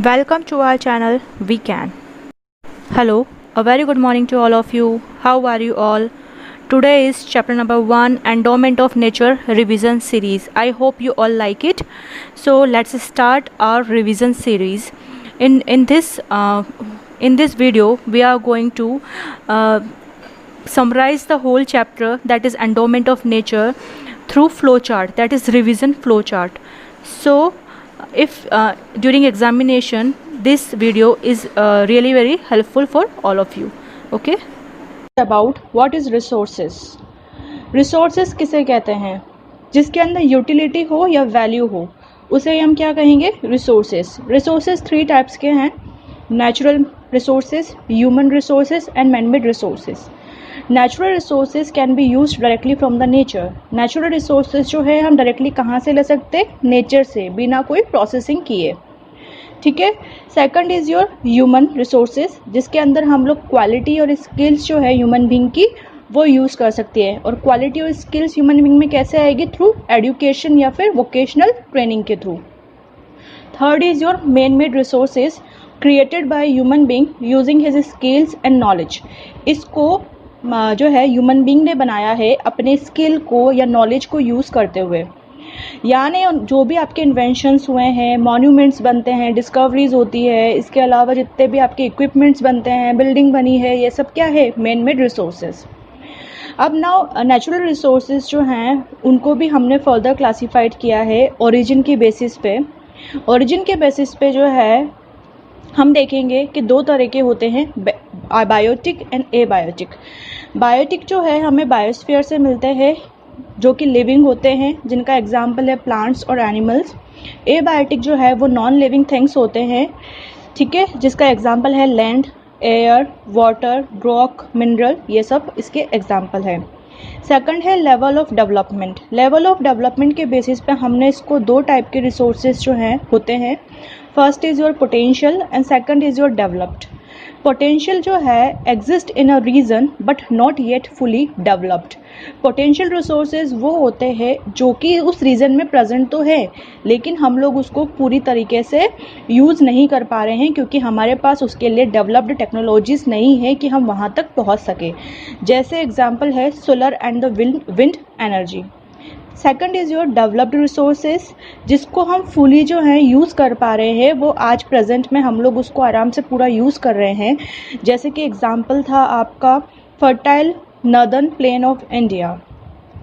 Welcome to our channel We Can. Hello, a very good morning to all of you. How are you all? Today is chapter number 1, Endowment of Nature revision series. I hope you all like it. So let's start our revision series. In this video we are going to summarize the whole chapter, that is Endowment of Nature, through flowchart, that is revision flowchart. So if during examination this video is really very helpful for all of you. Okay, about what is resources. Resources किसे कहते हैं? जिसके अंदर utility हो या value हो उसे हम क्या कहेंगे? रिसोर्सेज। रिसोर्सेज 3 टाइप्स के हैं: natural resources, human resources and manmade resources. Natural resources can be use directly from the nature. Natural resources जो है हम डायरेक्टली कहाँ से ले सकते? नेचर से, बिना कोई प्रोसेसिंग किए। ठीक है। Second is your human resources, जिसके अंदर हम लोग क्वालिटी और स्किल्स जो है ह्यूमन बीइंग की वो यूज़ कर सकते हैं। और क्वालिटी और स्किल्स ह्यूमन बीइंग में कैसे आएगी? थ्रू एजुकेशन या फिर वोकेशनल ट्रेनिंग के through. Third is your man made resources, created by human being using his skills and knowledge. इसको जो है ह्यूमन बीइंग ने बनाया है अपने स्किल को या नॉलेज को यूज़ करते हुए। यानी जो भी आपके इन्वेंशंस हुए हैं, मॉन्यूमेंट्स बनते हैं, डिस्कवरीज होती है, इसके अलावा जितने भी आपके इक्विपमेंट्स बनते हैं, बिल्डिंग बनी है, ये सब क्या है? Man made resources. अब नाउ नेचुरल रिसोर्सेज जो हैं उनको भी हमने फर्दर क्लासीफाइड किया है ओरिजिन की बेसिस पे। ओरिजिन के बेसिस पे जो है हम देखेंगे कि 2 तरह के होते हैं, बायोटिक एंड एबायोटिक। बायोटिक जो है हमें बायोस्फीयर से मिलते हैं, जो कि लिविंग होते हैं, जिनका एग्जाम्पल है प्लांट्स और एनिमल्स। एबायोटिक जो है वो नॉन लिविंग थिंग्स होते हैं, ठीक है, जिसका एग्जाम्पल है land, air, water, rock, mineral, ये सब इसके एग्जाम्पल है। सेकंड है level of development. Level of development के बेसिस पे हमने इसको 2 टाइप के रिसोर्सेज जो हैं होते हैं। First is your potential and second is your developed. Potential जो है exist in a region but not yet fully developed. Potential resources वो होते हैं जो कि उस रीजन में प्रेजेंट तो है, लेकिन हम लोग उसको पूरी तरीके से यूज़ नहीं कर पा रहे हैं, क्योंकि हमारे पास उसके लिए डेवलप्ड टेक्नोलॉजीज़ नहीं है कि हम वहाँ तक पहुँच सके। जैसे एग्जाम्पल है solar and the wind energy. Second is your developed resources, जिसको हम फुली जो है यूज़ कर पा रहे हैं, वो आज प्रेजेंट में हम लोग उसको आराम से पूरा यूज़ कर रहे हैं। जैसे कि एग्जांपल था आपका fertile northern plain of India,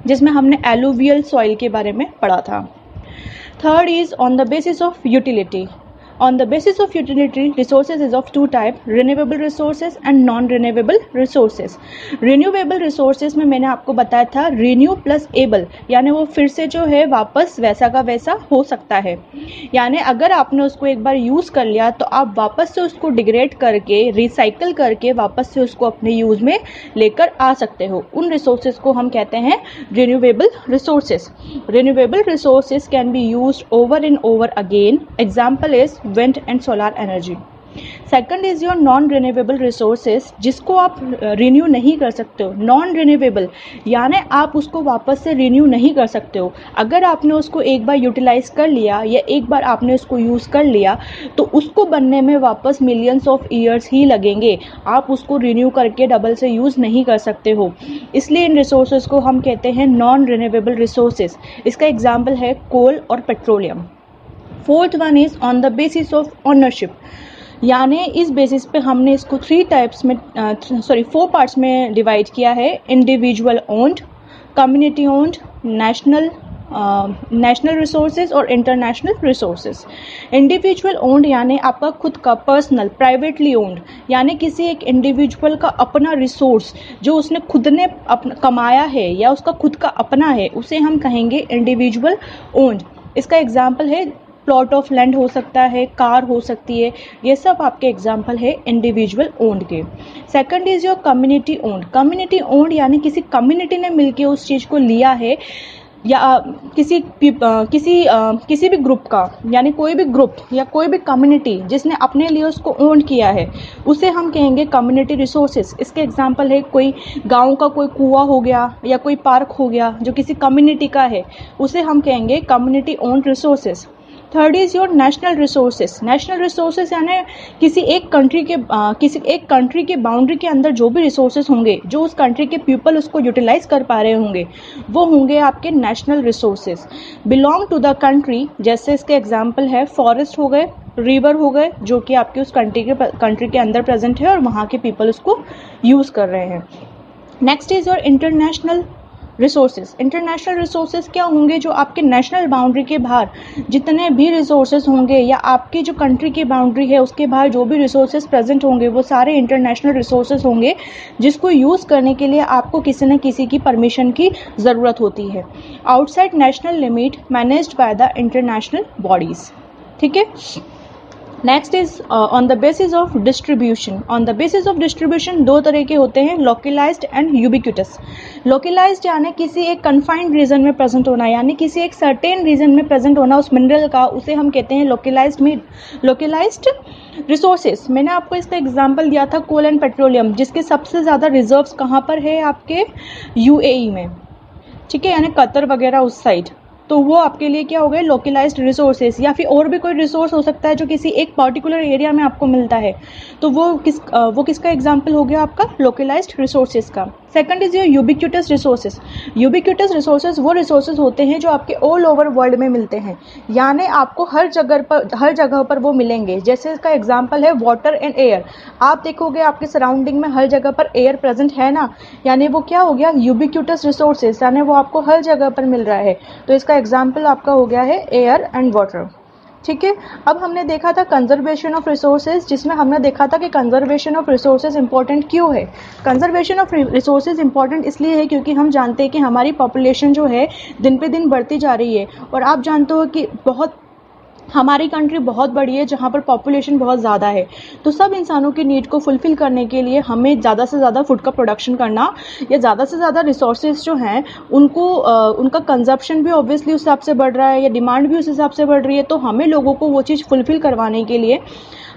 जिसमें हमने एलुवियल सॉइल के बारे में पढ़ा था। Third is on the basis of utility. On the basis of utility, resources is of 2 type: renewable resources and non-renewable resources. Renewable resources में मैंने आपको बताया था renew plus able, यानी वो फिर से जो है वापस वैसा का वैसा हो सकता है। यानी अगर आपने उसको एक बार यूज़ कर लिया तो आप वापस से उसको डिग्रेड करके, रिसाइकल करके वापस से उसको अपने यूज़ में लेकर आ सकते हो। उन रिसोर्सेज को हम कहते हैं renewable resources. Renewable resources can be used over and over again. Example is wind and solar energy. Second is your non renewable resources, जिसको आप रिन्यू नहीं कर सकते हो। नॉन रिन्यूएबल यानी आप उसको वापस से रिन्यू नहीं कर सकते हो। अगर आपने उसको एक बार यूटिलाइज कर लिया या एक बार आपने उसको यूज़ कर लिया तो उसको बनने में वापस मिलियंस ऑफ ईयर्स ही लगेंगे। आप उसको रिन्यू करके डबल से यूज़ नहीं कर सकते हो। इसलिए इन रिसोर्सेज को हम कहते हैं नॉन रिन्यूएबल रिसोर्सेज। इसका एग्जाम्पल है कोल और petroleum. Fourth one is on the basis of ownership, यानी इस बेसिस पे हमने इसको 4 पार्ट्स में डिवाइड किया है: individual owned, community owned, national resources और इंटरनेशनल रिसोर्सेज। इंडिविजुअल ओन्ड यानी आपका खुद का पर्सनल प्राइवेटली ओन्ड, यानी किसी एक इंडिविजुअल का अपना रिसोर्स जो उसने खुद ने कमाया है या उसका खुद का अपना है, उसे हम कहेंगे इंडिविजुअल ओन्ड। इसका एग्जाम्पल है प्लॉट ऑफ लैंड हो सकता है, कार हो सकती है, ये सब आपके एग्जाम्पल है इंडिविजुअल ओन्ड के। Second is your community owned. Community owned यानी किसी कम्युनिटी ने मिलके उस चीज़ को लिया है, या किसी भी ग्रुप का, यानी कोई भी ग्रुप या कोई भी कम्युनिटी जिसने अपने लिए उसको ओन किया है, उसे हम कहेंगे कम्युनिटी रिसोर्सेज। इसके एग्जांपल है कोई गांव का कोई कुआं हो गया या कोई पार्क हो गया जो किसी कम्युनिटी का है, उसे हम कहेंगे community owned resources. Third is your national resources. National resources यानी किसी एक कंट्री के बाउंड्री के अंदर जो भी रिसोर्सेज होंगे, जो उस कंट्री के पीपल उसको यूटिलाइज कर पा रहे होंगे, वो होंगे आपके national resources. Belong to the country, जैसे इसके एग्जाम्पल है फॉरेस्ट हो गए, रिवर हो गए, जो कि आपके उस कंट्री के अंदर प्रेजेंट है और वहाँ के पीपल उसको यूज़ कर रहे हैं। Next is your international resources. International resources क्या होंगे? जो आपके नेशनल बाउंड्री के बाहर जितने भी रिसोर्सेज होंगे या आपकी जो कंट्री की बाउंड्री है उसके बाहर जो भी रिसोर्सेज प्रेजेंट होंगे, वो सारे इंटरनेशनल रिसोर्सेज होंगे जिसको यूज़ करने के लिए आपको किसी न किसी की परमिशन की ज़रूरत होती है। Outside national limit managed by the international bodies. ठीक है। Next is on the basis of distribution. On the basis of distribution दो तरह के होते हैं, लोकलाइज्ड एंड यूबिक्यूटस। लोकलाइज्ड यानी किसी एक कन्फाइंड रीजन में प्रेजेंट होना, यानी किसी एक सर्टेन रीजन में प्रेजेंट होना उस मिनरल का, उसे हम कहते हैं लोकलाइज्ड रिसोर्सेज। मैंने आपको इसका एग्जांपल दिया था कोल एंड पेट्रोलियम, जिसके सबसे ज़्यादा रिजर्व्स कहाँ पर है? आपके यूएई में। ठीक है, यानी कतर वगैरह उस साइड। तो वो आपके लिए क्या हो गए? Localised resources. या फिर और भी कोई रिसोर्स हो सकता है जो किसी एक पर्टिकुलर एरिया में आपको मिलता है, तो वो किसका एग्जांपल हो गया? आपका लोकलाइज्ड रिसोर्सेज का। Second is your ubiquitous resources. Ubiquitous resources वो रिसोर्सेज होते हैं जो आपके ऑल ओवर वर्ल्ड में मिलते हैं, यानी आपको हर जगह पर वो मिलेंगे। जैसे इसका एग्जांपल है वाटर एंड एयर। आप देखोगे आपके सराउंडिंग में हर जगह पर एयर प्रेजेंट है ना, यानी वो क्या हो गया? यूबिक्यूटस रिसोर्सेज, यानी वो आपको हर जगह पर मिल रहा है। तो इसका एग्जाम्पल आपका हो गया है एयर एंड वाटर। ठीक है। अब हमने देखा था कंजर्वेशन ऑफ रिसोर्सेज, जिसमें हमने देखा था कि कंजर्वेशन ऑफ रिसोर्सेज इंपॉर्टेंट क्यों है। कंजर्वेशन ऑफ रिसोर्सेज इंपॉर्टेंट इसलिए है क्योंकि हम जानते हैं कि हमारी पॉपुलेशन जो है दिन पे दिन बढ़ती जा रही है, और आप जानते हो कि हमारी कंट्री बहुत बड़ी है जहाँ पर पॉपुलेशन बहुत ज़्यादा है। तो सब इंसानों की नीड को फुलफ़िल करने के लिए हमें ज़्यादा से ज़्यादा फूड का प्रोडक्शन करना, या ज़्यादा से ज़्यादा रिसोर्सेज जो हैं उनको उनका कंजप्शन भी ऑब्वियसली उस हिसाब से बढ़ रहा है, या डिमांड भी उस हिसाब से बढ़ रही है। तो हमें लोगों को वो चीज़ फुलफ़िल करवाने के लिए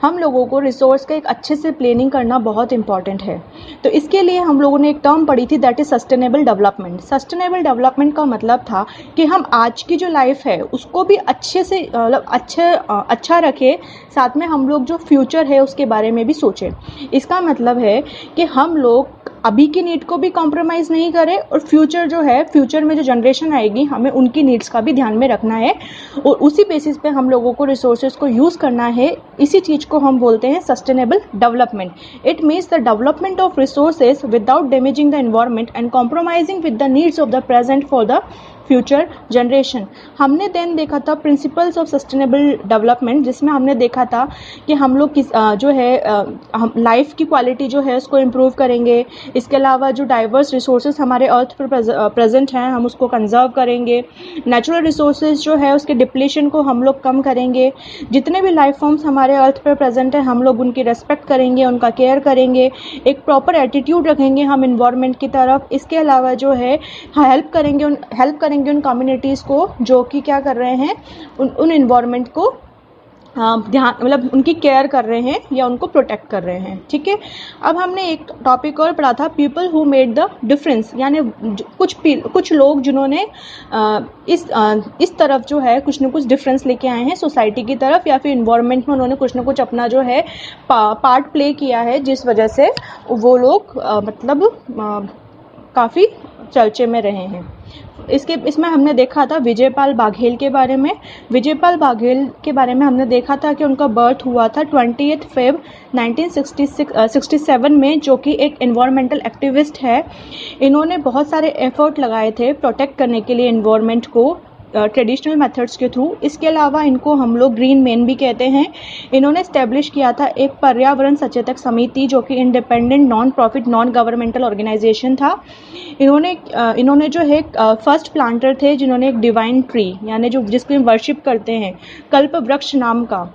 हम लोगों को रिसोर्स का एक अच्छे से प्लानिंग करना बहुत इंपॉर्टेंट है। तो इसके लिए हम लोगों ने एक टर्म पढ़ी थी, that is sustainable development. Sustainable development का मतलब था कि हम आज की जो लाइफ है उसको भी अच्छे से अच्छा रखें, साथ में हम लोग जो फ्यूचर है उसके बारे में भी सोचें। इसका मतलब है कि हम लोग अभी की नीड को भी कॉम्प्रोमाइज़ नहीं करें, और फ्यूचर में जो जनरेशन आएगी हमें उनकी नीड्स का भी ध्यान में रखना है, और उसी बेसिस पे हम लोगों को रिसोर्सेज को यूज़ करना है। इसी चीज़ को हम बोलते हैं sustainable development. It means the development of resources without damaging the environment and compromising with the needs of the present for the future generation. हमने देन देखा था प्रिंसिपल्स ऑफ सस्टेनेबल डेवलपमेंट, जिसमें हमने देखा था कि हम लोग हम लाइफ की क्वालिटी जो है उसको इम्प्रूव करेंगे। इसके अलावा जो डाइवर्स रिसोर्सेज हमारे अर्थ पर प्रेजेंट हैं हम उसको कंजर्व करेंगे। नेचुरल रिसोर्सेज जो है उसके डिप्लीशन को हम लोग कम करेंगे। जितने भी लाइफ फॉर्म्स हमारे अर्थ पर प्रेजेंट हैं हम लोग उनकी रेस्पेक्ट करेंगे, उनका केयर करेंगे, एक प्रॉपर एटीट्यूड रखेंगे हम इन्वायरमेंट की तरफ। इसके अलावा जो है हेल्प करेंगे उन कम्युनिटीज़ को जो कि क्या कर रहे हैं, उन इन्वायरमेंट को ध्यान मतलब उनकी केयर कर रहे हैं या उनको प्रोटेक्ट कर रहे हैं। ठीक है। अब हमने एक टॉपिक और पढ़ा था, people who made the difference, यानी कुछ लोग जिन्होंने इस तरफ जो है कुछ न कुछ डिफरेंस लेके आए हैं सोसाइटी की तरफ, या फिर इन्वायरमेंट में उन्होंने कुछ न कुछ अपना जो है पार्ट प्ले किया है, जिस वजह से वो लोग काफ़ी चर्चे में रहे हैं। इसमें हमने देखा था विजयपाल बाघेल के बारे में। विजयपाल बाघेल के बारे में हमने देखा था कि उनका बर्थ हुआ था 20 फेब 1967 में, जो कि एक एनवायरमेंटल एक्टिविस्ट है। इन्होंने बहुत सारे एफर्ट लगाए थे प्रोटेक्ट करने के लिए एनवायरमेंट को ट्रेडिशनल मेथड्स के थ्रू। इसके अलावा इनको हम लोग ग्रीन मैन भी कहते हैं। इन्होंने इस्टेब्लिश किया था एक पर्यावरण सचेतक समिति, जो कि independent non profit non governmental organisation था। इन्होंने जो है फर्स्ट प्लांटर थे जिन्होंने एक डिवाइन ट्री, यानी जिसको हम वर्शिप करते हैं, कल्प वृक्ष नाम का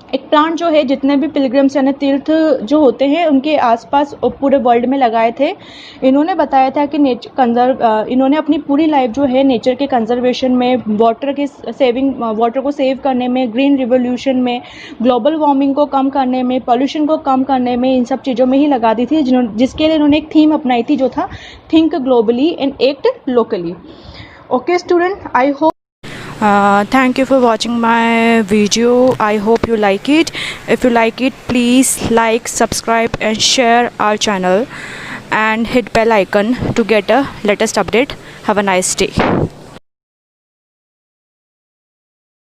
एक प्लांट जो है जितने भी पिलग्रिम्स यानी तीर्थ जो होते हैं उनके आसपास पूरे वर्ल्ड में लगाए थे। इन्होंने बताया था कि इन्होंने अपनी पूरी लाइफ जो है नेचर के कंजर्वेशन में, वाटर को सेव करने में, ग्रीन रिवोल्यूशन में, ग्लोबल वार्मिंग को कम करने में, पॉल्यूशन को कम करने में, इन सब चीज़ों में ही लगा दी थी, जिसके लिए इन्होंने एक थीम अपनाई थी जो था think globally and act locally. Okay student, I hope Thank you for watching my video. I hope you like it. If you like it, please like, subscribe and share our channel and hit bell icon to get a latest update. Have a nice day.